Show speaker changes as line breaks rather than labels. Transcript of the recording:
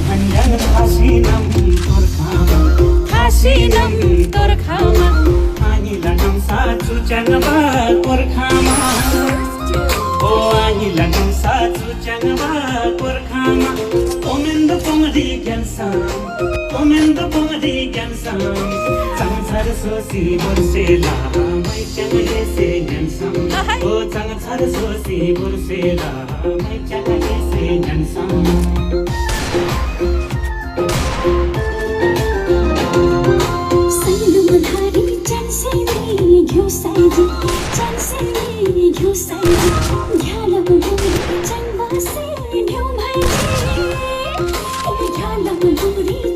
भन्ज्याङ खासिनम तोर्खामा आइला नम्सा चुच्याङमा गोर्खामा ओ आइला नम्सा चुच्याङमा गोर्खामा ओमेन्दो पोमरी ज्ञानसम चङछर सोसी बुर्सेला मैच्याङ लेसे ज्ञानसम ओ चङछर सोसी बुर्सेला मैच्याङ लेसे ज्ञानसम
घ्याला बुरी